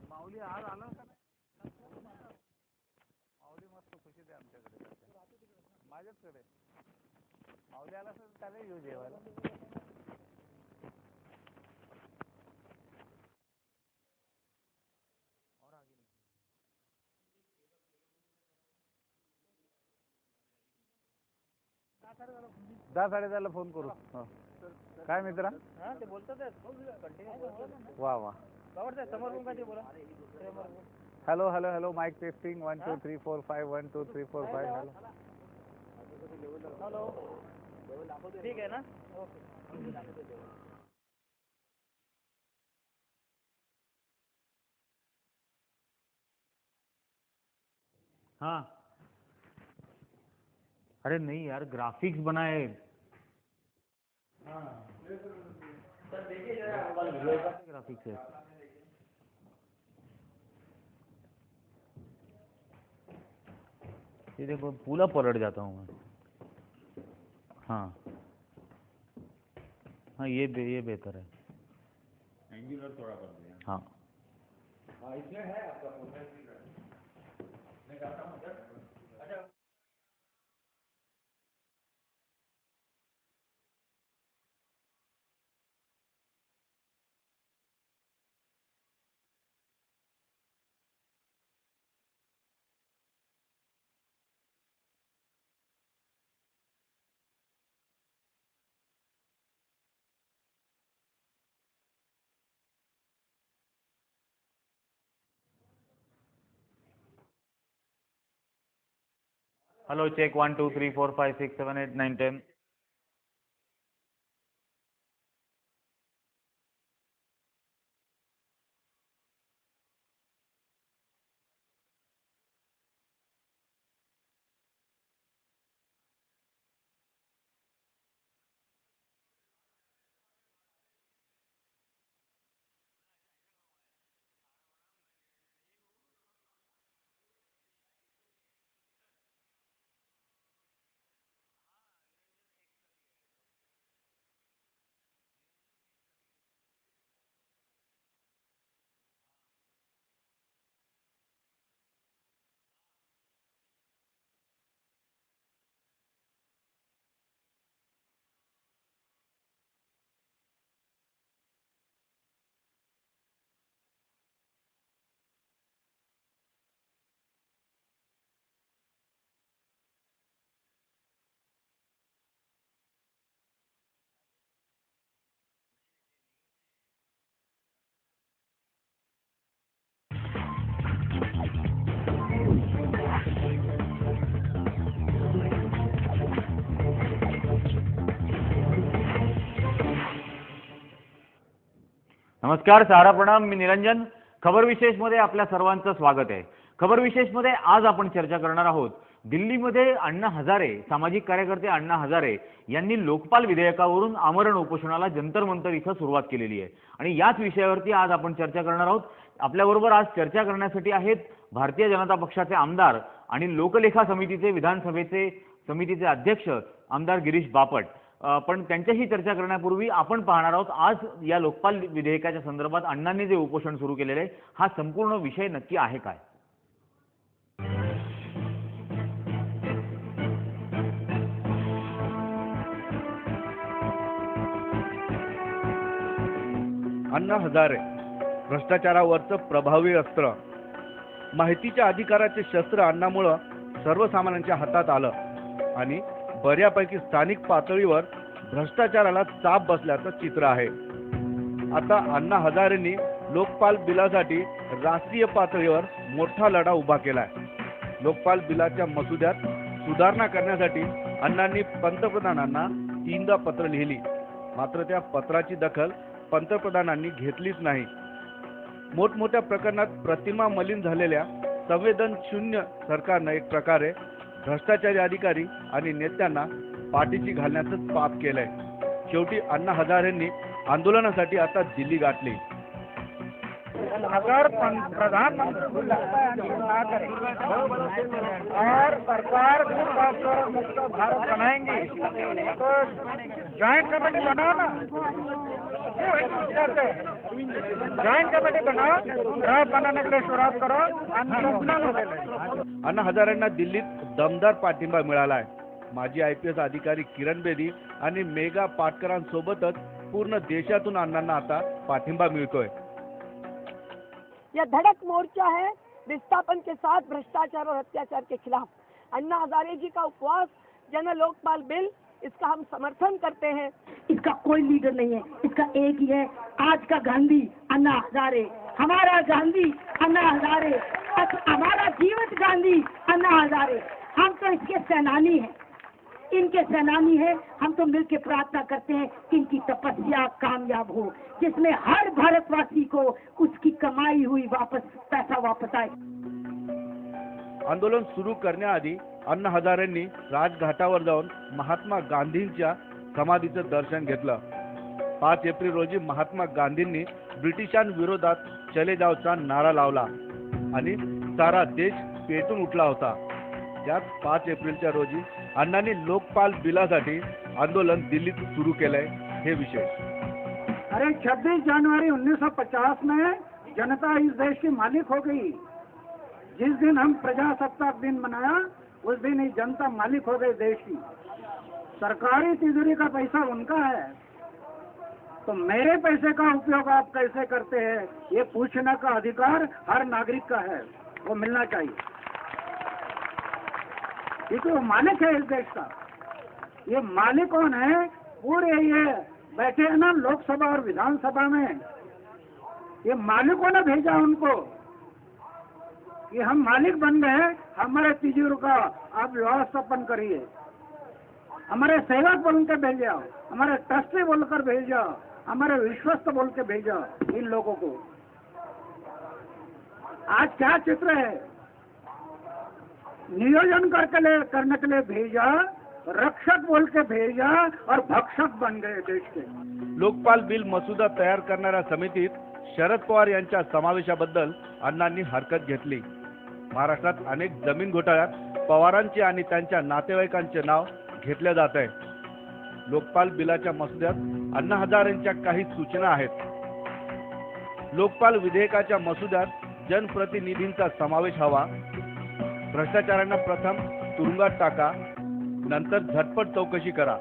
माऊली आज आला का नाही? माऊली मस्त खुशीत आहे आमच्याकडे माझ्याचकडे. माऊली आला तर त्याला येऊ जेवायला. दहा 10:30 फोन करू. काय मित्रा? ते बोलतात वा वा. समोर रूम काय बोला. Hello hello hello mike testing 1 2 3 4 5 1 2 3 4 5. Hello ठीक आहे ना. ओके. हाँ अरे नहीं यार ग्राफिक्स बनाए. ग्राफिक्स है. ये देखो पूरा पलट जाता हूँ मैं. हाँ हाँ ये बेहतर है. एंगुलर थोड़ा कर दिया. हाँ इसमें है आपका प्रोफाइल मैं करता हूँ सर. अच्छा हेलो चेक 1 2 3 4 5 6 7 8 9 10. नमस्कार, सारा प्रणाम. मी निरंजन. खबर विशेष मध्ये आपल्या सर्वांचं स्वागत आहे. खबर विशेष मध्ये आज आपण चर्चा करणार आहोत. दिल्लीमध्ये अण्णा हजारे, सामाजिक कार्यकर्ते अण्णा हजारे यांनी लोकपाल विधेयकावरून आमरण उपोषणाला जंतर मंतर इथं सुरुवात केलेली आहे आणि याच विषयावरती आज आपण चर्चा करणार आहोत. आपल्याबरोबर आज चर्चा करण्यासाठी आहेत भारतीय जनता पक्षाचे आमदार आणि लोकलेखा समितीचे विधानसभेचे समितीचे अध्यक्ष आमदार गिरीश बापट. पण त्यांच्याशी चर्चा करण्यापूर्वी आपण पाहणार आहोत आज या लोकपाल विधेयकाच्या संदर्भात अण्णांनी जे उपोषण सुरू केलेले आहे हा संपूर्ण विषय नक्की आहे काय. अण्णा हजारे भ्रष्टाचारावरचं प्रभावी अस्त्र. माहितीच्या अधिकाराचे शस्त्र अण्णामुळं सर्वसामान्यांच्या हातात आलं आणि बऱ्यापैकी स्थानिक पातळीवर भ्रष्टाचाराला चाप बसल्याचं चित्र आहे. आता अण्णा हजारेंनी लोकपाल बिलासाठी राष्ट्रीय पातळीवर मोठा लढा उभा केलाय. लोकपाल बिलाच्या मसुद्यात सुधारणा करण्यासाठी अण्णांनी पंतप्रधानांना 3दा पत्र लिहिली. मात्र त्या पत्राची दखल पंतप्रधानांनी घेतलीच नाही. मोठमोठ्या प्रकरणात प्रतिमा मलिन झालेल्या संवेदनशून्य सरकारनं एक प्रकारे भ्रष्टाचारी अधिकारी आणि नेत्यांना पाठीशी घालण्याचं पाप केलंय. शेवटी अण्णा हजारेंनी आंदोलनासाठी आता दिल्ली गाठली. अगर प्रधानमंत्री ना करें और सरकार मुक्त भारत बनाएंगे तो ज्वाइंट कमेटी बनाओ ना. ज्वाइंट कमेटी बनाओ, ड्राफ्ट बनाने के लिए शुरुआत करो आणि संपणार होते. अण्णा हजारेंना दिल्लीत दमदार पाठिंबा मिळाला आहे. माजी IPS अधिकारी किरण बेदी आणि मेघा पाटकरांसोबतच पूर्ण देशातून अण्णांना आता पाठिंबा मिळतोय. यह धड़क मोर्चा है विस्थापन के साथ भ्रष्टाचार और अत्याचार के खिलाफ. अन्ना हजारे जी का उपवास, जन लोकपाल बिल, इसका हम समर्थन करते हैं. इसका कोई लीडर नहीं है, इसका एक ही है, आज का गांधी अन्ना हजारे. हमारा गांधी अन्ना हजारे, हमारा जीवित गांधी अन्ना हजारे. हम तो इसके सेनानी हैं, इनके सेनानी हैं. हम तो मिलकर प्रार्थना करते हैं कि इनकी तपस्या कामयाब हो, जिसमें हर भारतवासी को उसकी कमाई हुई पैसा वापस आए. आंदोलन सुरू करण्याआधी अण्णा हजारेंनी राजघाटावर जाऊन महात्मा गांधींच्या समाधीचं दर्शन घेतलं. 5 एप्रिल रोजी महात्मा गांधींनी ब्रिटिशांविरोधात चले जावचा नारा लावला आणि सारा देश पेटून उठला होता. त्यात 5 एप्रिलच्या रोजी अण्णांनी लोकपाल बिलासाठी आंदोलन दिल्लीत सुरू केलंय. हे विशेष. अरे 26 जनवरी 1950 में जनता इस देश की मालिक हो गई. जिस दिन हम प्रजासत्ताक दिन मनाया उस दिन ही जनता मालिक हो गई देश की. सरकारी तिजोरी का पैसा उनका है, तो मेरे पैसे का उपयोग आप कैसे करते हैं ये पूछने का अधिकार हर नागरिक का है, वो मिलना चाहिए. क्योंकि वो मालिक है इस देश का. ये मालिक कौन है? पूरे ये बैठे हैं ना लोकसभा और विधानसभा में, ये मालिकों ने भेजा उनको कि हम मालिक बन गए, हमारे तिजोरी का आप व्यवस्थापन करिए. हमारे सेवक बोल के भेजा, हमारे ट्रस्टी बोलकर भेजा, हमारे विश्वस्त बोल के भेजा इन लोगों को. आज क्या चित्र है? नियोजन करने के लिए भेजा, रक्षक बोल के भेजा और भक्षक बन गए देश के. लोकपाल बिल मसुदा तयार करणाऱ्या समितीत शरद पवार यांच्या समावेशाबद्दल अण्णांनी हरकत घेतली. महाराष्ट्रात अनेक जमीन घोटाळ्यात पवारांचे आणि त्यांच्या नातेवाईकांचे नाव घेतले जात आहे. लोकपाल बिलाच्या मसुद्यात अण्णा हजारेंच्या काही सूचना आहेत. लोकपाल विधेयकाच्या मसुद्यात जनप्रतिनिधींचा समावेश हवा. भ्रष्टाचारांना प्रथम तुरुंगात टाका, नंतर झटपट चौकशी करा.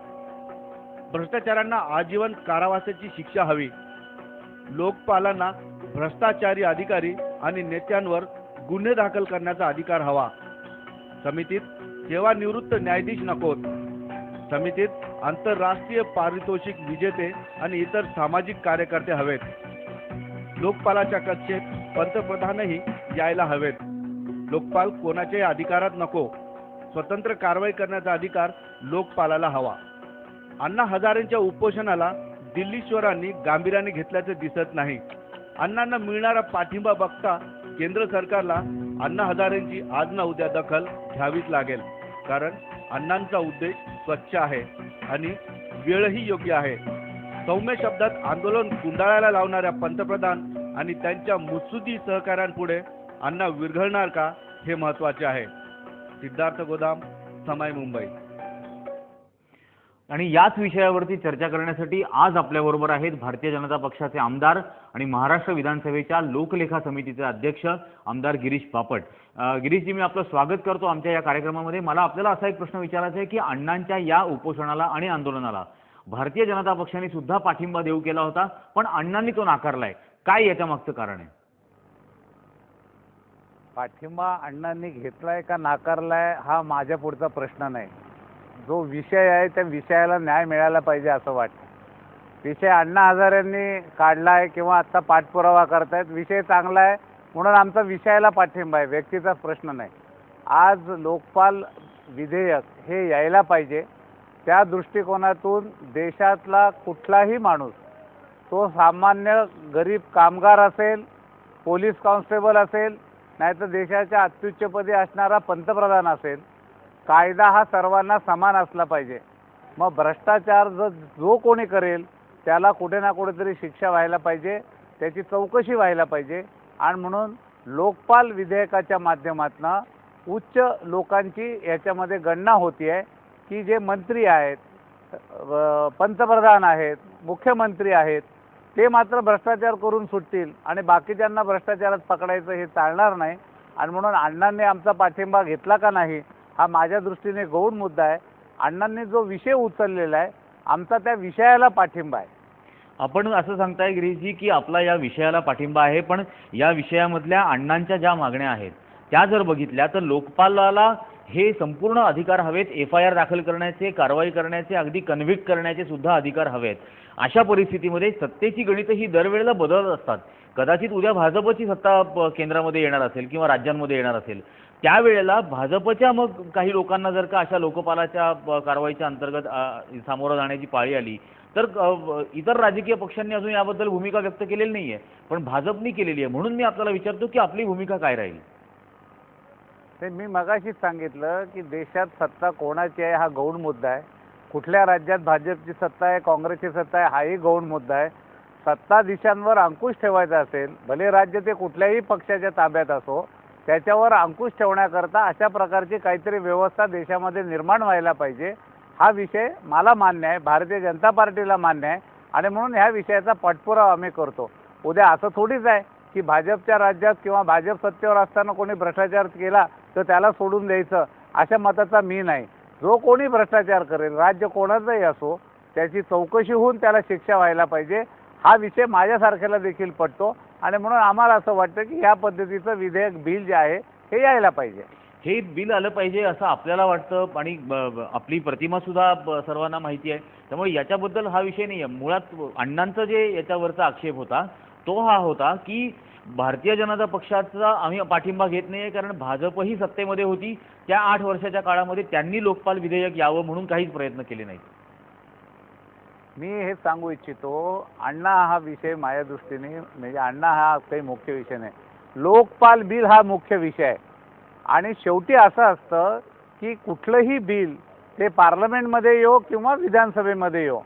भ्रष्टाचारांना आजीवन कारावासाची शिक्षा हवी. लोकपालांना भ्रष्टाचारी अधिकारी आणि नेत्यांवर गुन्हे दाखल करण्याचा अधिकार हवा. समितीत सेवानिवृत्त न्यायाधीश नकोत. समितीत आंतरराष्ट्रीय पारितोषिक विजेते आणि इतर सामाजिक कार्यकर्ते हवेत. लोकपालाच्या कक्षेत पंतप्रधानही यायला हवेत. लोकपाल कोणाच्याही अधिकारात नको. स्वतंत्र कारवाई करण्याचा अधिकार लोकपालाला हवा. अण्णा हजारेंच्या उपोषणाला दिल्लीश्वरांनी गांभीर्याने घेतल्याचे दिसत नाही. अण्णांना मिळणारा पाठिंबा बघता केंद्र सरकारला अण्णा हजारेंची आज ना उद्या दखल घ्यावीच लागेल. कारण अण्णांचा उद्देश स्वच्छ आहे आणि वेळही योग्य आहे. सौम्य शब्दात आंदोलन गुंडाळायला लावणाऱ्या पंतप्रधान आणि त्यांच्या मुत्सुदी सहकाऱ्यांपुढे अण्णा विरघळणार का हे महत्त्वाचे आहे. सिद्धार्थ गोदाम, समय मुंबई. आणि याच विषयावरती चर्चा करण्यासाठी आज आपल्याबरोबर आहेत भारतीय जनता पक्षाचे आमदार आणि महाराष्ट्र विधानसभेच्या लोकलेखा समितीचे अध्यक्ष आमदार गिरीश बापट. गिरीशजी, मी आपलं स्वागत करतो आमच्या या कार्यक्रमामध्ये. मला आपल्याला असा एक प्रश्न विचारायचा आहे की अण्णांच्या या उपोषणाला आणि आंदोलनाला भारतीय जनता पक्षाने सुद्धा पाठिंबा देऊ केला होता, पण अण्णांनी तो नाकारलाय. काय याच्या मागचं कारण आहे? पाठिंबा अण्णांनी घेतलाय का नाकारलाय हा माझ्या पुढचा प्रश्न नाही. जो विषय आहे त्या विषयाला न्याय मिळाला पाहिजे असं वाटतं. विषय अण्णा हजारेंनी काढलाय किंवा आता पाठपुरावा करतायत, विषय चांगला आहे म्हणून आमचा विषयाला पाठिंबा आहे, व्यक्तीचाच प्रश्न नाही. आज लोकपाल विधेयक हे यायला पाहिजे. त्या दृष्टिकोनातून देशातला कुठलाही माणूस, तो सामान्य गरीब कामगार असेल, पोलीस कॉन्स्टेबल असेल, नाहीतर देशाच्या अत्युच्चपदी असणारा पंतप्रधान असेल, कायदा हा सर्वांना समान असला पाहिजे. मग भ्रष्टाचार जो कोणी करेल त्याला कुठे ना कुठेतरी शिक्षा व्हायला पाहिजे, त्याची चौकशी व्हायला पाहिजे. आणि म्हणून लोकपाल विधेयकाच्या माध्यमातून उच्च लोकांची याच्यामध्ये गणना होती आहे की जे मंत्री आहेत, पंतप्रधान आहेत, मुख्यमंत्री आहेत, ते मात्र भ्रष्टाचार करून सुटतील आणि बाकीच्यांना भ्रष्टाचारात पकडायचं हे चालणार नाही. आणि म्हणून अण्णांनी आमचा पाठिंबा घेतला का नाही हा माझ्या दृष्टीने गौण मुद्दा आहे. अण्णांनी जो विषय उचललेला आहे आमचा त्या विषयाला पाठिंबा आहे. आपण असं सांगताय गिरीशजी की आपला या विषयाला पाठिंबा आहे, पण या विषयामधल्या अण्णांच्या ज्या मागण्या आहेत त्या जर बघितल्या तर लोकपालाला हे संपूर्ण अधिकार हवेत, FIR दाखल करण्याचे, कारवाई करण्याचे, अगदी कन्व्हिक्ट करण्याचे सुद्धा अधिकार हवेत. अशा परिस्थितीमध्ये सत्तेची गणितं ही दरवेळेला बदलत असतात. कदाचित उद्या भाजपची सत्ता केंद्रामध्ये येणार असेल किंवा राज्यांमध्ये येणार असेल, त्यावेळेला भाजपच्या मग काही लोकांना जर का अशा लोकपालाच्या कारवाईच्या अंतर्गत सामोरं जाण्याची पाळी आली तर इतर राजकीय पक्षांनी अजून याबद्दल भूमिका व्यक्त केलेली नाही आहे, पण भाजपनी केलेली आहे. म्हणून मी आपल्याला विचारतो की आपली भूमिका काय राहील. ते मी मगाशीच सांगितलं की देशात सत्ता कोणाची आहे हा गौण मुद्दा आहे. कुठल्या राज्यात भाजपची सत्ता आहे, काँग्रेसची सत्ता आहे हाही गौण मुद्दा आहे. सत्ताधीशांवर अंकुश ठेवायचा असेल, भले राज्य ते कुठल्याही पक्षाच्या ताब्यात असो, त्याच्यावर अंकुश ठेवण्याकरता अशा प्रकारची काहीतरी व्यवस्था देशामध्ये निर्माण व्हायला पाहिजे. हा विषय मला मान्य आहे, भारतीय जनता पार्टीला मान्य आहे आणि म्हणून ह्या विषयाचा पाठपुरावा आम्ही करतो. उद्या असं थोडीच आहे की भाजपच्या राज्यात किंवा भाजप सत्तेवर असताना कोणी भ्रष्टाचार केला तर त्याला सोडून द्यायचं अशा मताचा मी नाही. जो कोणी भ्रष्टाचार करेल, राज्य कोणाचंही असो, त्याची चौकशी होऊन त्याला शिक्षा व्हायला पाहिजे. हा विषय माझ्यासारख्याला देखील पटतो आणि म्हणून आम्हाला असं वाटतं की ह्या पद्धतीचं विधेयक बिल जे आहे हे यायला पाहिजे. हे बिल आलं पाहिजे असं आपल्याला वाटतं आणि आपली प्रतिमा सुद्धा सर्वांना माहिती आहे. त्यामुळे याच्याबद्दल हा विषय नाही आहे. मुळात अण्णांचं जे याच्यावरचा आक्षेप होता तो हा होता की भारतीय जनता पक्षाचा आम्ही पाठिंबा घेत नाही आहे, कारण भाजपही सत्तेमध्ये होती. त्या 8 वर्षाच्या काळामध्ये त्यांनी लोकपाल विधेयक यावं म्हणून काहीच प्रयत्न केले नाहीत. मी हे सांगू इच्छितो, अण्णा हा विषय माझ्या दृष्टीने म्हणजे अण्णा हा काही मुख्य विषय नाही, लोकपाल बिल हा मुख्य विषय आहे. आणि शेवटी असं असतं की कुठलंही बिल ते पार्लमेंटमध्ये येऊ किंवा विधानसभेमध्ये येऊ,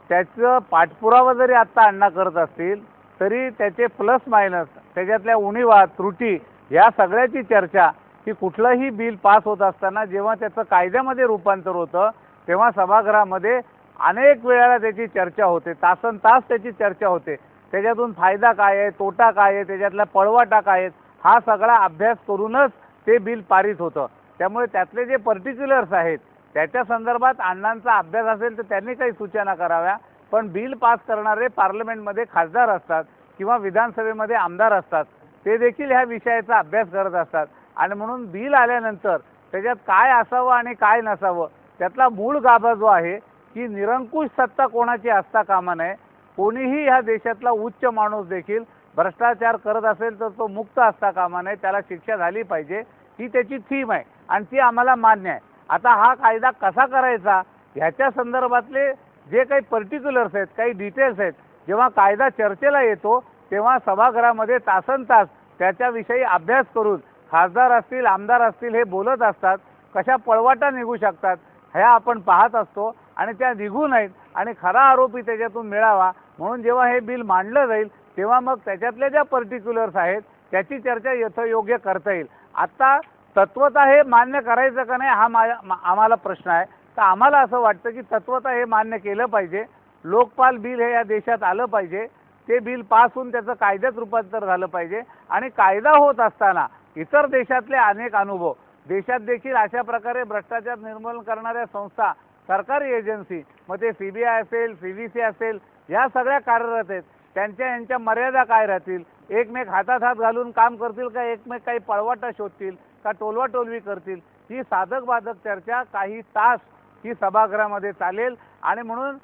त्याचं पाठपुरावा जरी आत्ता अण्णा करत असतील तरी त्याचे प्लस मायनस, त्याच्यातल्या उणीवा त्रुटी या सगळ्याची चर्चा की कुठलंही बिल पास होत असताना जेव्हा त्याचं कायद्यामध्ये रूपांतर होतं तेव्हा सभागृहामध्ये अनेक वेळेला त्याची चर्चा होते, तासनतास त्याची चर्चा होते. त्याच्यातून फायदा काय आहे, तोटा काय आहे, त्याच्यातल्या पळवाटा काय आहेत, हा सगळा अभ्यास करूनच ते बिल पारित होतं. त्यामुळे त्यातले जे पर्टिक्युलर्स आहेत त्याच्या संदर्भात अण्णांचा अभ्यास असेल तर त्यांनी काही सूचना कराव्या. पण बिल पास करणारे पार्लमेंटमध्ये खासदार असतात किंवा विधानसभेमध्ये आमदार असतात, ते देखील ह्या विषयाचा अभ्यास करत असतात. आणि म्हणून बिल आल्यानंतर त्याच्यात काय असावं आणि काय नसावं त्यातला मूळ गाभा जो आहे की निरंकुश सत्ता कोणाची असता कामा नये. कोणीही ह्या देशातला उच्च माणूस देखील भ्रष्टाचार करत असेल तर तो मुक्त असता कामा नये, त्याला शिक्षा झाली पाहिजे. ही त्याची थीम आहे आणि ती आम्हाला मान्य आहे. आता हा कायदा कसा करायचा ह्याच्या संदर्भातले जे काही पर्टिक्युलर्स आहेत, काही डिटेल्स आहेत, जेव्हा कायदा चर्चेला येतो तेव्हा सभागृहामध्ये तासनतास त्याच्याविषयी अभ्यास करून खासदार असतील, आमदार असतील हे बोलत असतात. कशा पळवाटा निघू शकतात ह्या आपण पाहत असतो आणि त्या निघू नयेत आणि खरा आरोपी त्याच्यातून मिळावा म्हणून जेव्हा हे बिल मांडलं जाईल तेव्हा मग त्याच्यातल्या ज्या पर्टिक्युलर्स आहेत त्याची चर्चा यथोयोग्य करता येईल. आता तत्वतः हे मान्य करायचं का नाही हा आम्हाला प्रश्न आहे. तर आम्हाला असं वाटतं की तत्वतः हे मान्य केलं पाहिजे. लोकपाल बिल हे या देशात आलं पाहिजे. ते बिल पास होऊन त्याचं कायद्यात रूपांतर झालं पाहिजे. आणि कायदा होत असताना इतर देशातले अनेक अनुभव, देशात देखील अशा प्रकारे भ्रष्टाचार निर्मूलन करणाऱ्या संस्था, सरकारी एजन्सी, मग ते CBI असेल, CVC असेल, या सगळ्या कार्यरत आहेत. यांच्या मर्यादा काय राहतील, एकमेक हातात हात घालून काम करतील का एकमेक काही पळवाटा शोधतील का टोलवाटोलवी करतील, ही साधक बाधक चर्चा काही तास ही सभागृहामध्ये चालेल. आणि म्हणून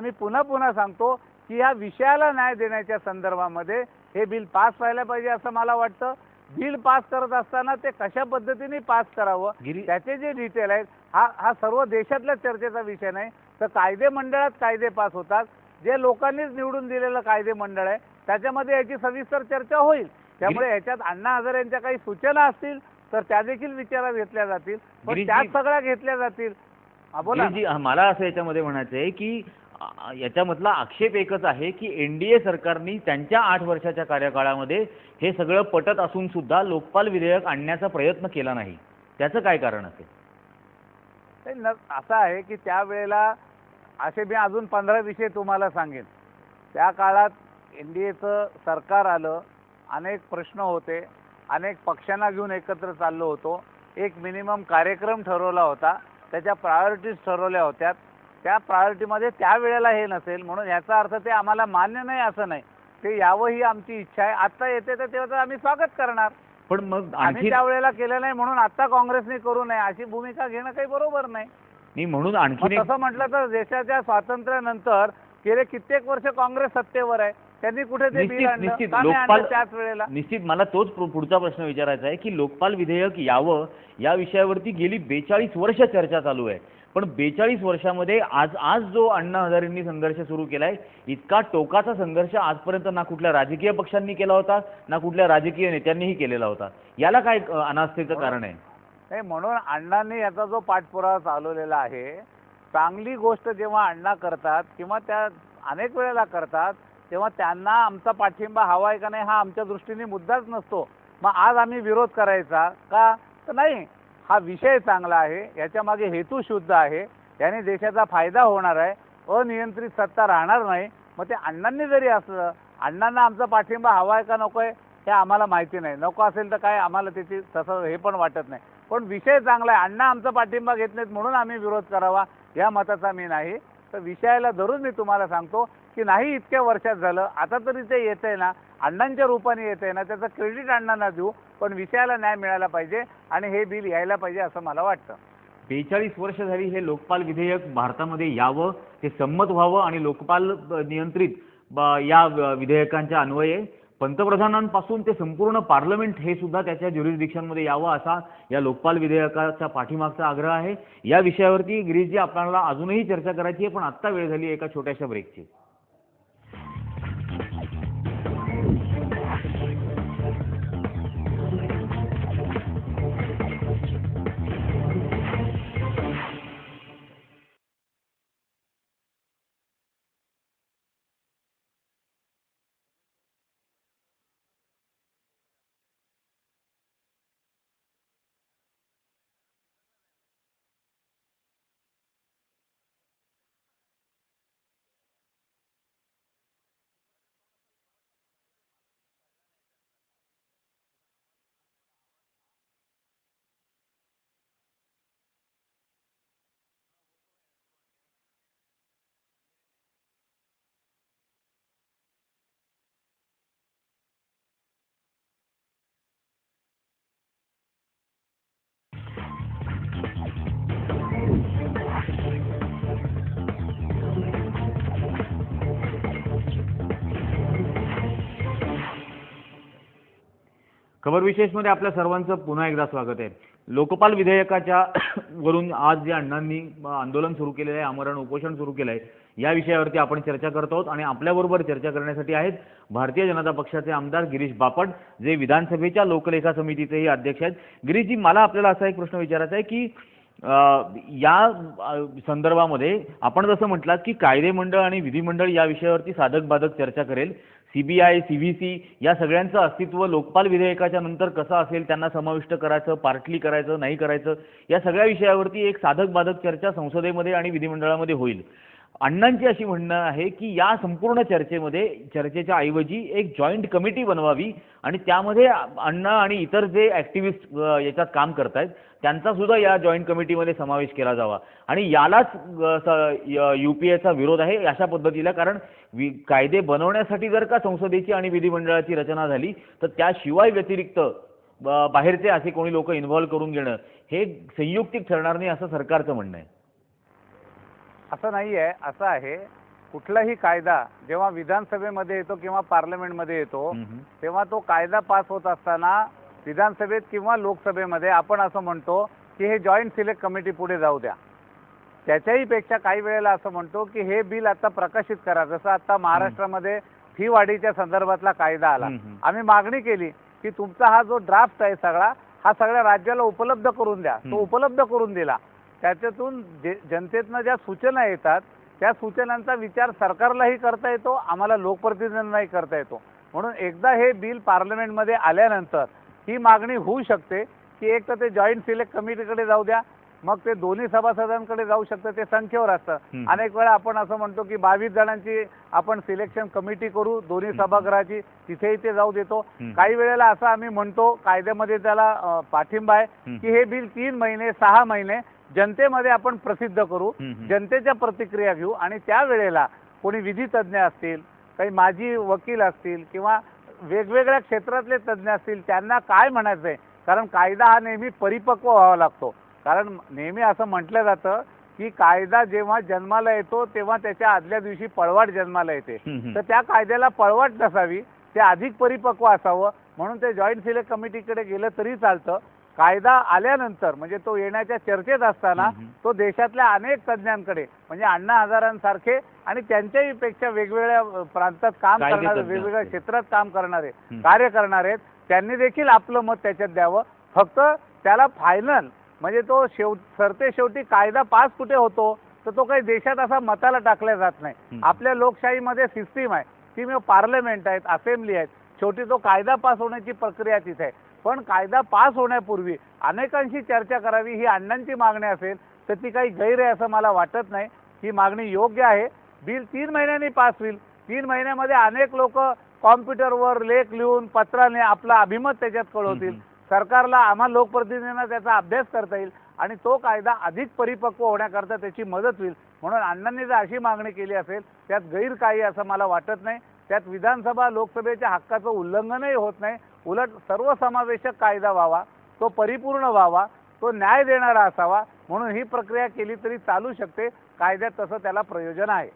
मी पुन्हा सांगतो की या विषयाला न्याय देण्याच्या संदर्भामध्ये हे बिल पास व्हायला पाहिजे असं मला वाटतं. बिल पास करत असताना ते कशा पद्धतीने पास करावं त्याचे जे डिटेल आहेत हा सर्व देशातल्या चर्चेचा विषय नाही. तर कायदे मंडळात कायदे पास होतात, जे लोकांनीच निवडून दिलेलं कायदे मंडळ आहे त्याच्यामध्ये याची सविस्तर चर्चा होईल. त्यामुळे याच्यात अण्णा हजारे यांच्या काही सूचना असतील तर त्या देखील विचारात घेतल्या जातील, पण त्याच सगळ्या घेतल्या जातील. बोला. मला असं याच्यामध्ये म्हणायचं आहे की याच्यामधला आक्षेप एकच आहे की NDA सरकारने त्यांच्या 8 वर्षाच्या कार्यकाळामध्ये हे सगळं पटत असून सुद्धा लोकपाल विधेयक आणण्याचा प्रयत्न केला नाही. त्याचं काय कारण असेल? असं आहे की त्यावेळेला असे मी अजून 15 विषय तुम्हाला सांगेन. त्या काळात NDAचं सरकार आलं, अनेक प्रश्न होते, अनेक पक्षांना घेऊन एकत्र चाललो होतो, एक मिनिमम कार्यक्रम ठरवला होता, त्याच्या प्रायोरिटीज ठरवल्या होत्या, त्या प्रायोरिटीमध्ये त्यावेळेला हे नसेल म्हणून याचा अर्थ ते आम्हाला मान्य नाही असं नाही, ते यावं ही आमची इच्छा आहे. आता येते तर तेव्हा आम्ही स्वागत करणार, पण मग आम्ही आणखी त्यावेळेला केलं नाही म्हणून आता काँग्रेसने करू नये अशी भूमिका घेणं काही बरोबर नाही. नाही, म्हणून मग आणखीन एक तसं म्हटलं तर देशाच्या स्वातंत्र्यानंतर गेले कित्येक वर्ष काँग्रेस सत्तेवर आहे, त्यांनी कुठे ते बिल आणलं? निश्चित का नाही आणलं लोकपाल त्याच वेळेला? निश्चित मला तोच पुढचा प्रश्न विचारायचा आहे की लोकपाल विधेयक यावं या विषयावरती गेली 42 वर्ष चर्चा चालू आहे, पण 42 वर्षामध्ये आज जो अण्णा हजारेंनी संघर्ष सुरू केलाय, इतका टोकाचा संघर्ष आजपर्यंत ना कुठल्या राजकीय पक्षांनी केला होता, ना कुठल्या राजकीय नेत्यांनीही केलेला होता. याला काय अनास्थेचं कारण आहे? नाही, म्हणून अण्णांनी याचा जो पाठपुरावा चालवलेला आहे, चांगली गोष्ट जेव्हा अण्णा करतात किंवा त्या अनेक वेळेला करतात तेव्हा त्यांना आमचा पाठिंबा हवा आहे का नाही हा आमच्या दृष्टीने मुद्दाच नसतो. मग आज आम्ही विरोध करायचा का? तर नाही, हा विषय चांगला आहे, याच्या मागे हेतू शुद्ध आहे, याने देशाचा फायदा होणार आहे, अनियंत्रित सत्ता राहणार नाही. मग ते अण्णांनी जरी असलं, अण्णांना आमचा पाठिंबा हवा आहे का नको आहे हे आम्हाला माहिती नाही, नको असेल तर काय आम्हाला त्याची तसं हे पण वाटत नाही, पण विषय चांगला आहे. अण्णा आमचा पाठिंबा घेत नाहीत म्हणून आम्ही विरोध करावा या मताचा मी नाही. तर विषयाला धरून मी तुम्हाला सांगतो की नाही, इतक्या वर्षात झालं, आता तरी ते येतंय ना, अण्णांच्या रूपाने येतंय ना, त्याचं क्रेडिट अण्णांना देऊ, पण विषयाला न्याय मिळाला पाहिजे आणि हे बिल यायला पाहिजे असं मला वाटतं. 42 वर्ष झाली हे लोकपाल विधेयक भारतामध्ये यावं, ते संमत व्हावं आणि लोकपाल नियंत्रित या विधेयकांच्या अन्वये पंतप्रधानांपासून ते संपूर्ण पार्लमेंट हे सुद्धा त्याच्या ज्युरिस्डिक्शनमध्ये यावं असा या लोकपाल विधेयकाचा पाठीमागचा आग्रह आहे. या विषयावरती गिरीशजी आपल्याला अजूनही चर्चा करायची आहे, पण आत्ता वेळ झाली एका छोट्याशा ब्रेकची. खबर विशेषमध्ये आपल्या सर्वांचं पुन्हा एकदा स्वागत आहे. लोकपाल विधेयकाच्या वरून आज जे अण्णांनी आंदोलन सुरू केलेलं आहे, आमरण उपोषण सुरू केलं आहे, या विषयावरती आपण चर्चा करत आहोत आणि आपल्याबरोबर चर्चा करण्यासाठी आहेत भारतीय जनता पक्षाचे आमदार गिरीश बापट, जे विधानसभेच्या लोकलेखा समितीचेही अध्यक्ष आहेत. गिरीशजी, मला आपल्याला असा एक प्रश्न विचारायचा आहे की या संदर्भामध्ये आपण जसं म्हटलात की कायदे मंडळ आणि विधिमंडळ या विषयावरती साधक बाधक चर्चा करेल, CBI, CVC या सगळ्यांचं अस्तित्व लोकपाल विधेयकाच्या नंतर कसं असेल, त्यांना समाविष्ट करायचं, पार्टली करायचं, नाही करायचं, या सगळ्या विषयावरती एक साधक बाधक चर्चा संसदेमध्ये आणि विधिमंडळामध्ये होईल. अण्णांची अशी म्हणणं आहे की या संपूर्ण चर्चेच्या ऐवजी एक जॉईंट कमिटी बनवावी आणि त्यामध्ये अण्णा आणि इतर जे ॲक्टिव्हिस्ट याच्यात काम करतायत त्यांचा सुद्धा या जॉईंट कमिटीमध्ये समावेश केला जावा आणि यालाच UPAचा विरोध आहे अशा पद्धतीला. कारण कायदे बनवण्यासाठी जर का संसदेची आणि विधिमंडळाची रचना झाली तर त्याशिवाय व्यतिरिक्त बाहेरचे असे कोणी लोक इन्व्हॉल्व करून घेणं हे संयुक्तिक ठरणार नाही असं सरकारचं म्हणणं आहे. असं नाही आहे, असं आहे, कुठलाही कायदा जेव्हा विधानसभेमध्ये येतो किंवा पार्लमेंटमध्ये येतो तेव्हा तो कायदा पास होत असताना विधानसभेत किंवा लोकसभेमध्ये आपण असं म्हणतो की हे जॉईंट सिलेक्ट कमिटी पुढे जाऊ द्या. त्याच्याही पेक्षा काही वेळेला असं म्हणतो की हे बिल आता प्रकाशित करा. जसं आता महाराष्ट्रामध्ये फी वाढीच्या संदर्भातला कायदा आला, आम्ही मागणी केली की तुमचा हा जो ड्राफ्ट आहे सगळा हा सगळ्या राज्याला उपलब्ध करून द्या. तो उपलब्ध करून दिला. त्याच्यातून जनतेतनं ज्या सूचना येतात त्या सूचनांचा विचार सरकारलाही करता येतो, आम्हाला लोकप्रतिनिधींनाही करता येतो. म्हणून एकदा हे बिल पार्लमेंटमध्ये आल्यानंतर ही मागणी होऊ शकते की एक तर ते जॉईंट सिलेक्ट कमिटीकडे जाऊ द्या मग ते दोन्ही सभासदांकडे जाऊ शकतं, ते संख्येवर असतं. अनेक वेळा आपण असं म्हणतो की 22 जणांची आपण सिलेक्शन कमिटी करू दोन्ही सभागृहाची, तिथेही ते जाऊ देतो. काही वेळेला असं आम्ही म्हणतो, कायद्यामध्ये त्याला पाठिंबा आहे की हे बिल 3 महिने 6 महिने जनतेमध्ये आपण प्रसिद्ध करू, जनतेच्या प्रतिक्रिया घेऊ आणि त्यावेळेला कोणी विधी तज्ज्ञ असतील, काही माजी वकील असतील किंवा वेगवेगळ्या क्षेत्रातले तज्ज्ञ असतील, त्यांना काय म्हणायचंय, कारण कायदा हा नेहमी परिपक्व व्हावा लागतो. कारण नेहमी असं म्हटलं जातं की कायदा जेव्हा जन्माला येतो तेव्हा त्याच्या आदल्या दिवशी पळवाट जन्माला येते, तर त्या कायद्याला पळवाट नसावी, ते अधिक परिपक्व असावं. म्हणून ते जॉईंट सिलेक्ट कमिटीकडे गेलं तरी चालतं. कायदा आल्यानंतर म्हणजे तो येण्याच्या चर्चेत असताना तो देशातल्या अनेक तज्ज्ञांकडे म्हणजे अण्णा हजारांसारखे आणि त्यांच्याही पेक्षा वेगवेगळ्या प्रांतात काम करणारे, वेगवेगळ्या क्षेत्रात काम करणारे, कार्य करणारे, त्यांनी देखील आपलं मत त्याच्यात द्यावं. फक्त त्याला फायनल म्हणजे तो सरते शेवटी कायदा पास कुठे होतो, तर तो काही देशात असा मताला टाकला जात नाही. आपल्या लोकशाहीमध्ये सिस्टीम आहे, ती मग पार्लमेंट आहेत, असेंब्ली आहेत, शेवटी तो कायदा पास होण्याची प्रक्रिया तिथे आहे. पण कायदा पास होण्यापूर्वी अनेकांशी चर्चा करावी ही अण्णांची मागणी असेल तर ती काही गैर आहे असं मला वाटत नाही. ही मागणी योग्य आहे. बिल 3 महिन्यांनी पास होईल. 3 महिन्यामध्ये अनेक लोक कॉम्प्युटरवर लेख लिहून पत्राने आपला अभिमत त्याच्यात कळवतील. सरकारला आम्हा लोकप्रतिनिधींना त्याचा अभ्यास करता येईल आणि तो कायदा अधिक परिपक्व होण्याकरता त्याची मदत होईल. म्हणून अण्णांनी जर अशी मागणी केली असेल त्यात गैर काही असं मला वाटत नाही. त्यात विधानसभा लोकसभेच्या हक्काचं उल्लंघनही होत नाही. उलट सर्वसमावेशक कायदा व्हावा, तो परिपूर्ण व्हावा, तो न्याय देणारा असावा. म्हणून ही प्रक्रिया केली तरी चालू शकते. कायद्यात तसं त्याला प्रयोजन आहे.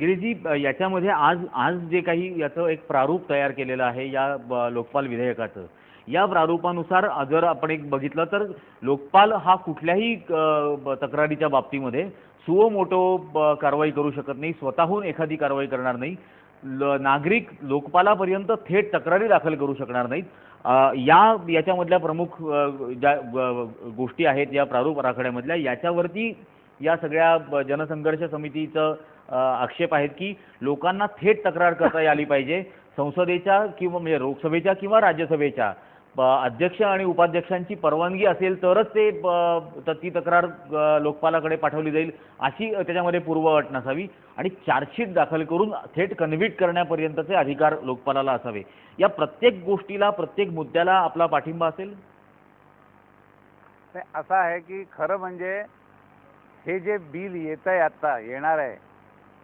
गिरीजी, याच्यामध्ये आज जे काही याचं एक प्रारूप तयार केलेलं आहे या लोकपाल विधेयकाचं, या प्रारूपानुसार जर आपण एक बघितलं तर लोकपाल हा कुठल्याही तक्रारीच्या बाबतीमध्ये सुओ मोटो कारवाई करू शकत नाही, स्वतःहून एखादी कारवाई करणार नाही. नागरिक लोकपालापर्यंत थेट तक्रारी दाखल करू शकणार नाहीत. याच्यामधल्या प्रमुख ज्या गोष्टी आहेत या प्रारूप आराखड्यामधल्या, याच्यावरती या सगळ्या जनसंघर्ष समितीचं आक्षेप आहेत की लोकांना थेट तक्रार करता आली पाहिजे. संसदेच्या किंवा म्हणजे लोकसभेच्या किंवा राज्यसभेच्या अध्यक्ष आणि उपाध्यक्षांची परवानगी असेल तरच ती तक्रार लोकपालाकडे पाठवली जाईल, अशी त्याच्यामध्ये पूर्वअट नसावी. आणि चार्जशीट दाखल करून थेट कन्व्हिक्ट करण्यापर्यंतचे अधिकार लोकपालाला असावे. या प्रत्येक गोष्टीला, प्रत्येक मुद्द्याला आपला पाठिंबा असेल? असं आहे की खरं म्हणजे हे जे बिल येत आहे, आता येणार आहे,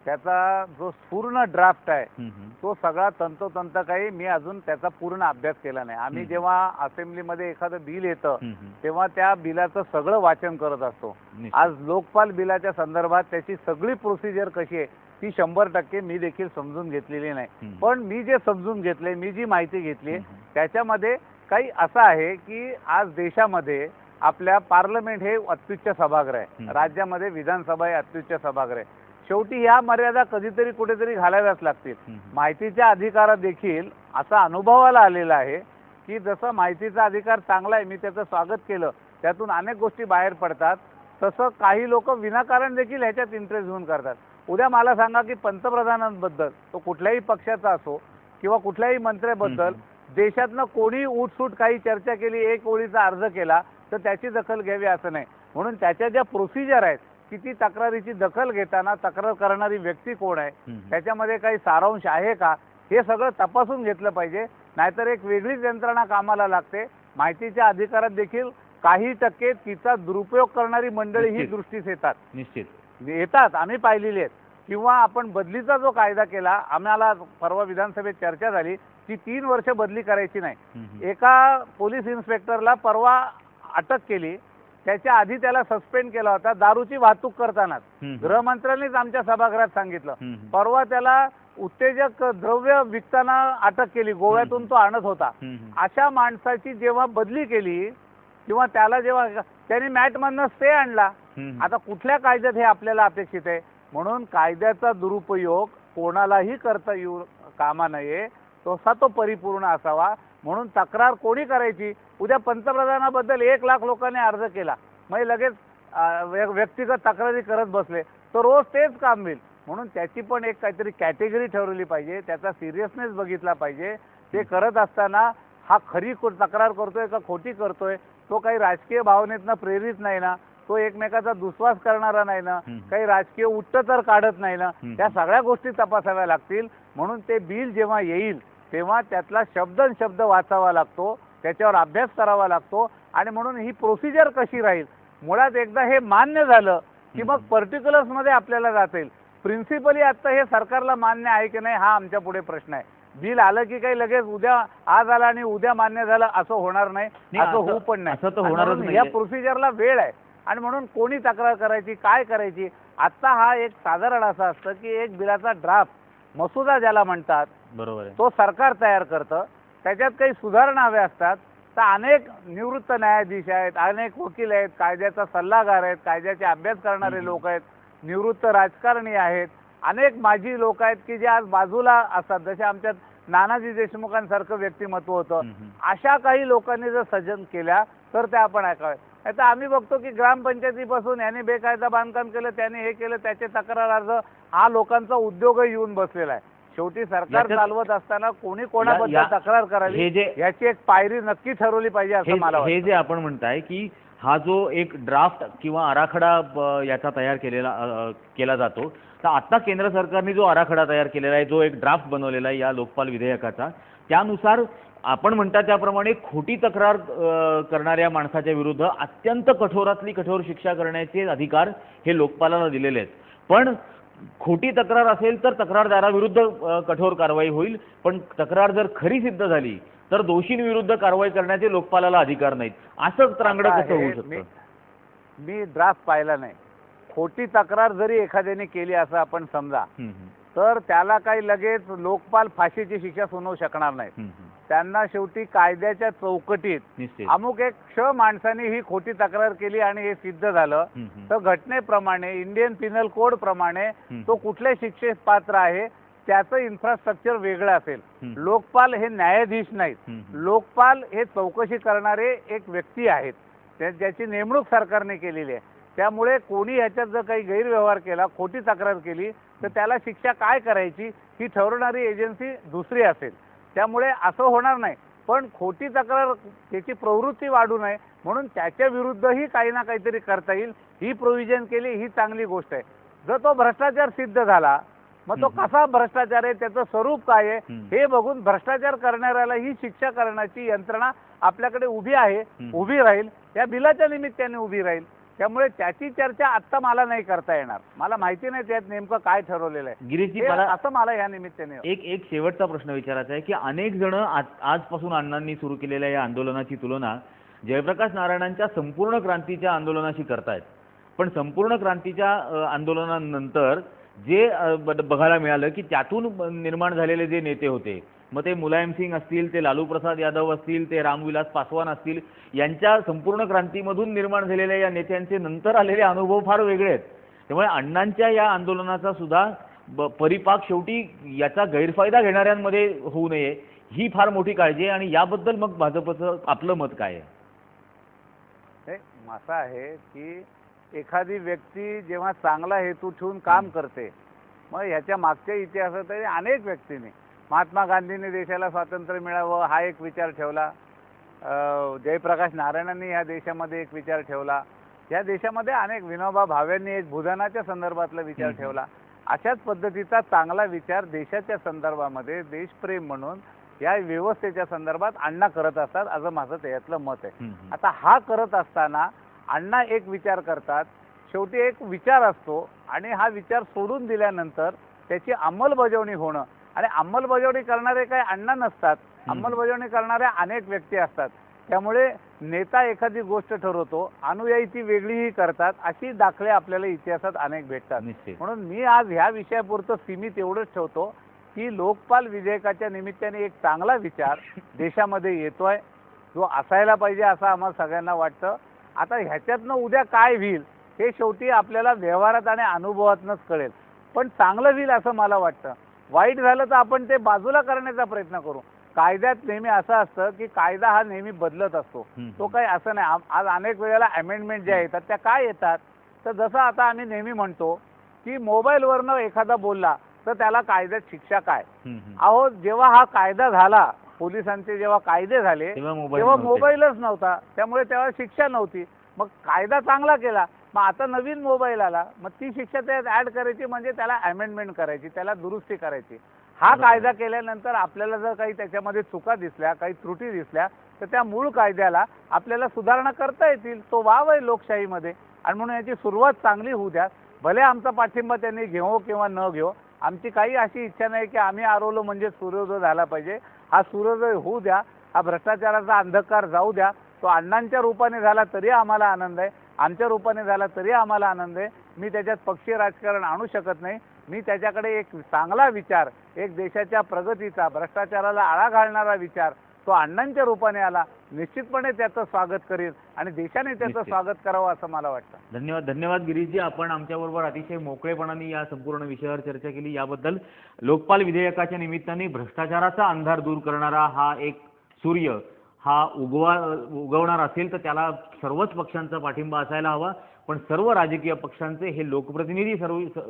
त्याचा जो पूर्ण ड्राफ्ट आहे तो सगळा तंतोतंत काही मी अजून त्याचा पूर्ण अभ्यास केला नाही. आम्ही जेव्हा असेंब्लीमध्ये एखादं बिल येतं तेव्हा त्या बिलाचं सगळं वाचन करत असतो. आज लोकपाल बिलाच्या संदर्भात त्याची सगळी प्रोसिजर कशी आहे ती 100% मी देखील समजून घेतलेली नाही. पण मी जे समजून घेतले, मी जी माहिती घेतली त्याच्यामध्ये काही असं आहे की आज देशामध्ये आपल्या पार्लमेंट हे अत्युच्च सभागृह आहे, राज्यामध्ये विधानसभा हे अत्युच्च सभागृह आहे. शेवटी ह्या मर्यादा कधीतरी कुठेतरी घालाव्याच लागतील. माहितीच्या अधिकारात देखील असा अनुभवाला आलेला आहे की जसं माहितीचा अधिकार चांगला आहे, मी त्याचं स्वागत केलं, त्यातून अनेक गोष्टी बाहेर पडतात, तसं काही लोक विनाकारण देखील ह्याच्यात इंटरेस्ट घेऊन करतात. उद्या मला सांगा की पंतप्रधानांबद्दल, तो कुठल्याही पक्षाचा असो किंवा कुठल्याही मंत्र्याबद्दल देशातनं कोणी उठसूट काही चर्चा केली, एक ओळीचा अर्ज केला तर त्याची दखल घ्यावी असं नाही. म्हणून त्याच्या ज्या प्रोसिजर आहेत की ती तक्रारीची दखल घेताना तक्रार करणारी व्यक्ती कोण आहे, त्याच्यामध्ये काही सारांश आहे का, हे सगळं तपासून घेतलं पाहिजे. नाहीतर एक वेगळीच यंत्रणा कामाला लागते. माहितीच्या अधिकारात देखील काही टक्के तिचा दुरुपयोग करणारी मंडळी ही दृष्टीस येतात, निश्चित येतात, आम्ही पाहिलेली आहेत. किंवा आपण बदलीचा जो कायदा केला, आम्हाला परवा विधानसभेत चर्चा झाली की 3 वर्ष बदली करायची नाही. एका पोलीस इन्स्पेक्टरला परवा अटक केली, त्याच्या आधी त्याला सस्पेंड केला होता दारूची वाहतूक करतानाच. गृहमंत्र्यांनीच आमच्या सभागृहात सांगितलं. परवा त्याला उत्तेजक द्रव्य विकताना अटक केली, गोव्यातून तो आणत होता. अशा माणसाची जेव्हा बदली केली किंवा त्याला जेव्हा त्यांनी मॅटमधनं स्टे आणला, आता कुठल्या कायद्यात हे आपल्याला अपेक्षित आहे? म्हणून कायद्याचा दुरुपयोग कोणालाही करता येऊ कामा नये, तसा तो परिपूर्ण असावा. म्हणून तक्रार कोणी करायची? उद्या पंतप्रधानाबद्दल 1 लाख लोकांनी अर्ज केला, मग लगेच व्यक्तिगत तक्रारी करत बसले तर रोज तेच काम होईल. म्हणून त्याची पण एक काहीतरी कॅटेगरी ठरवली पाहिजे, त्याचा सिरियसनेस बघितला पाहिजे. ते करत असताना हा खरी तक्रार करतोय का खोटी करतोय, तो काही राजकीय भावनेतनं प्रेरित नाही ना, तो एकमेकाचा दुस्वास करणारा नाही ना, हम्म. काही राजकीय उट्ट तर काढत नाही ना, हम्म. त्या सगळ्या गोष्टी तपासाव्या लागतील. म्हणून ते बिल जेव्हा येईल तेव्हा त्यातला शब्द वाचावा लागतो, त्याच्यावर अभ्यास करावा लागतो. आणि म्हणून ही प्रोसिजर कशी राहील, मुळात एकदा हे मान्य झालं की मग पर्टिक्युलर्समध्ये आपल्याला जाता येईल. प्रिन्सिपली आता हे सरकारला मान्य आहे की नाही हा आमच्या पुढे प्रश्न आहे. बिल आलं की काही लगेच उद्या आज आलं आणि उद्या मान्य झालं असं होणार नाही, नाही, असं असं- होऊ पण नाही. असं तर आणि होणारच म्हणून नाहीये. या प्रोसिजरला वेळ आहे. आणि म्हणून कोणी तक्रार करायची, काय करायची, आता हा एक साधारण असं असतं की एक बिलाचा ड्राफ्ट मसुदा ज्याला म्हणतात बरोबर आहे. तो सरकार तयार करतं. त्याच्यात काही सुधारणा हव्या असतात. तर अनेक निवृत्त न्यायाधीश आहेत, अनेक वकील आहेत, कायद्याचा सल्लागार आहेत, कायद्याचे अभ्यास करणारे लोक आहेत, निवृत्त राजकारणी आहेत, अनेक माजी लोक आहेत की जे आज बाजूला असतात. जसे आमच्यात नानाजी देशमुखांसारखं व्यक्तिमत्व होतं. अशा काही लोकांनी जर सजन केल्या तर त्या आपण ऐकाव्या. आता आम्ही बघतो की ग्रामपंचायतीपासून याने बेकायदा बांधकाम केलं, त्याने हे केलं, त्याचे तक्रार अर्ज हा लोकांचा उद्योगही येऊन बसलेला आहे. शेवटी सरकार याच्यात- चालवत असताना कोणी कोणाबद्दल या- तक्रार हे करावी जे- याची एक पायरी नक्की ठरवली पाहिजे असं मला हे वाटतं. जे आपण म्हणताय की हा जो एक ड्राफ्ट किंवा आराखडा याचा तयार केला जातो, तर आता केंद्र सरकारने जो आराखडा तयार केलेला आहे, जो एक ड्राफ्ट बनवलेला आहे या लोकपाल विधेयकाचा, त्यानुसार आपण म्हणता त्याप्रमाणे खोटी तक्रार करणाऱ्या माणसाच्या विरुद्ध अत्यंत कठोरातली कठोर शिक्षा करण्याचे अधिकार हे लोकपालाला दिलेले आहेत. पण खोटी तक्रार असेल तर तक्रारदाराविरुद्ध कठोर कारवाई होईल, पण तक्रार जर खरी सिद्ध झाली तर दोषींविरुद्ध कारवाई करण्याचे लोकपालाला अधिकार नाहीत. असं त्रांगडं कसं होऊ शकतं? मी ड्राफ्ट पाहिला नाही. खोटी तक्रार जरी एखाद्याने केली असं आपण समजा, तर त्याला काही लगेच लोकपाल फाशीची शिक्षा सुनावू शकणार नाही. त्यांना शेवटी कायद्याच्या चौकटीत निश्चित. अमुक एक माणसाने ही खोटी तक्रार केली आणि हे सिद्ध झालं तर घटनेप्रमाणे इंडियन पिनल कोड प्रमाणे तो कुठल्या शिक्षेस पात्र आहे त्याचं इन्फ्रास्ट्रक्चर वेगळं असेल. लोकपाल हे न्यायाधीश नाहीत. लोकपाल हे चौकशी करणारे एक व्यक्ती आहेत, ज्याची नेमणूक सरकारने केलेली आहे. त्यामुळे कोणी ह्याच्यात जर काही गैरव्यवहार केला, खोटी तक्रार केली तर त्याला शिक्षा काय करायची ही ठरवणारी एजन्सी दुसरी असेल. त्यामुळे असं होणार नाही. पण खोटी तक्रार त्याची प्रवृत्ती वाढू नये म्हणून त्याच्या विरुद्धही काही ना काहीतरी करता येईल ही प्रोव्हिजन केली, ही चांगली गोष्ट आहे. जर तो भ्रष्टाचार सिद्ध झाला मग तो कसा भ्रष्टाचार आहे, त्याचं स्वरूप काय आहे हे बघून भ्रष्टाचार करणाऱ्याला ही शिक्षा करण्याची यंत्रणा आपल्याकडे उभी आहे, उभी राहील, या बिलाच्या निमित्ताने उभी राहील. त्यामुळे त्याची चर्चा आत्ता मला नाही करता येणार. मला माहिती नाही त्यात नेमकं काय ठरवलेलं आहे. गिरीशजी, हे मला असं मला या निमित्ताने एक शेवटचा प्रश्न विचारायचा आहे की अनेक जण आजपासून अण्णांनी सुरू केलेल्या या आंदोलनाची तुलना जयप्रकाश नारायणांच्या संपूर्ण क्रांतीच्या आंदोलनाशी करतायत. पण संपूर्ण क्रांतीच्या आंदोलनानंतर जे बघायला मिळालं की त्यातून निर्माण झालेले जे नेते होते, मग ते मुलायम सिंग असतील, ते लालू प्रसाद यादव असतील, ते रामविलास पासवान असतील, यांच्या संपूर्ण क्रांतीमधून निर्माण झालेल्या या नेत्यांचे नंतर आलेले अनुभव फार वेगळे आहेत. त्यामुळे अण्णांच्या या आंदोलनाचा सुद्धा परिपाक शेवटी याचा गैरफायदा घेणाऱ्यांमध्ये होऊ नये ही फार मोठी काळजी आहे. आणि याबद्दल मग भाजपचं आपलं मत काय आहे? असं आहे की एखादी व्यक्ती जेव्हा चांगला हेतू ठेवून काम करते, मग ह्याच्या मागच्या इतिहासात अनेक व्यक्तींनी, महात्मा गांधींनी देशाला स्वातंत्र्य मिळावं हा एक विचार ठेवला, जयप्रकाश नारायणांनी या देशामध्ये एक विचार ठेवला, या देशामध्ये अनेक, विनोबा भावेंनी एक भूदानाच्या संदर्भातला विचार ठेवला. अशाच पद्धतीचा चांगला विचार देशाच्या संदर्भामध्ये देशप्रेम म्हणून या व्यवस्थेच्या संदर्भात अण्णा करत असतात असं माझं त्यातलं मत आहे. आता हा करत असताना अण्णा एक विचार करतात, शेवटी एक विचार असतो आणि हा विचार सोडून दिल्यानंतर त्याची अंमलबजावणी होणं, आणि अंमलबजावणी करणारे काही अण्णा नसतात, अंमलबजावणी करणाऱ्या अनेक व्यक्ती असतात. त्यामुळे नेता एखादी गोष्ट ठरवतो, अनुयायी ती वेगळीही करतात, अशी दाखले आपल्याला इतिहासात अनेक भेटतात. म्हणून मी आज ह्या विषयापुरतं सीमित एवढंच ठेवतो की लोकपाल विधेयकाच्या निमित्ताने एक चांगला विचार देशामध्ये येतोय, जो असायला पाहिजे असं आम्हाला सगळ्यांना वाटतं. आता ह्याच्यातनं उद्या काय होईल हे शेवटी आपल्याला व्यवहारात आणि अनुभवातूनच कळेल. पण चांगलं होईल असं मला वाटतं. वाईट झालं तर आपण ते बाजूला करण्याचा प्रयत्न करू. कायद्यात नेहमी असं असतं की कायदा हा नेहमी बदलत असतो, तो काही असं नाही. आज अनेक वेळेला अमेंडमेंट ज्या येतात त्या काय येतात, तर जसं आता आम्ही नेहमी म्हणतो की मोबाईलवरनं एखादा बोलला तर त्याला कायद्यात शिक्षा काय. अहो, जेव्हा हा कायदा झाला, पोलिसांचे जेव्हा कायदे झाले तेव्हा मोबाईलच नव्हता, त्यामुळे तेव्हा शिक्षा नव्हती. मग कायदा चांगला केला, मग आता नवीन मोबाईल आला, मग ती शिक्षा त्यात ॲड करायची, म्हणजे त्याला अमेंडमेंट करायची, त्याला दुरुस्ती करायची. हा कायदा केल्यानंतर आपल्याला जर काही त्याच्यामध्ये चुका दिसल्या, काही त्रुटी दिसल्या, तर त्या मूळ कायद्याला आपल्याला सुधारणा करता येतील. तो वाव आहे लोकशाहीमध्ये, आणि म्हणून याची सुरुवात चांगली होऊ द्या. भले आमचा पाठिंबा त्यांनी घेऊ किंवा न घेऊ, आमची काही अशी इच्छा नाही की आम्ही आरवलो म्हणजे सूर्योदय झाला पाहिजे. हा सूर्योदय होऊ द्या, हा भ्रष्टाचाराचा अंधकार जाऊ द्या. तो अण्णांच्या रूपाने झाला तरी आम्हाला आनंद आहे, आमच्या रूपाने झाला तरी आम्हाला आनंद आहे. मी त्याच्यात पक्षीय राजकारण आणू शकत नाही. मी त्याच्याकडे एक चांगला विचार, एक देशाच्या प्रगतीचा, भ्रष्टाचाराला आळा घालणारा विचार तो अण्णांच्या रूपाने आला. निश्चितपणे त्याचं स्वागत करेल आणि देशाने त्याचं निश्चित. स्वागत करावं असं मला वाटतं. धन्यवाद गिरीशजी, आपण आमच्याबरोबर अतिशय मोकळेपणाने या संपूर्ण विषयावर चर्चा केली. याबद्दल लोकपाल विधेयकाच्या निमित्ताने भ्रष्टाचाराचा अंधार दूर करणारा हा एक सूर्य हा उगवणार असेल तर त्याला सर्वच पक्षांचा पाठिंबा असायला हवा. पण सर्व राजकीय पक्षांचे हे लोकप्रतिनिधी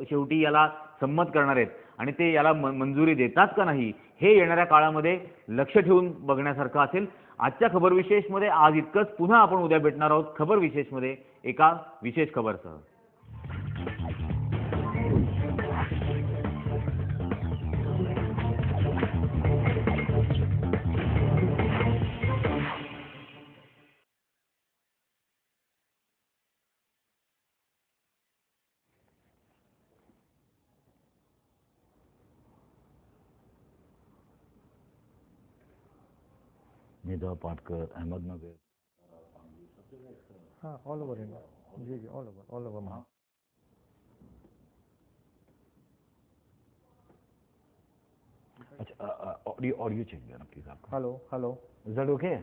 शेवटी याला संमत करणार आहेत, आणि ते याला मंजुरी देतात का नाही हे येणाऱ्या काळामध्ये लक्ष ठेवून बघण्यासारखं असेल. आजच्या खबर विशेषमध्ये आज इतकंच. पुन्हा आपण उद्या भेटणार आहोत खबर विशेषमध्ये एका विशेष खबरसह. निदा पाटकर, अहमदनगर. हाँ ऑल ओवर इंडिया, जी जी ऑल ओवर हाँ. अच्छा ऑडियो चेक करना प्लीज आपका. Hello hello. Is that okay?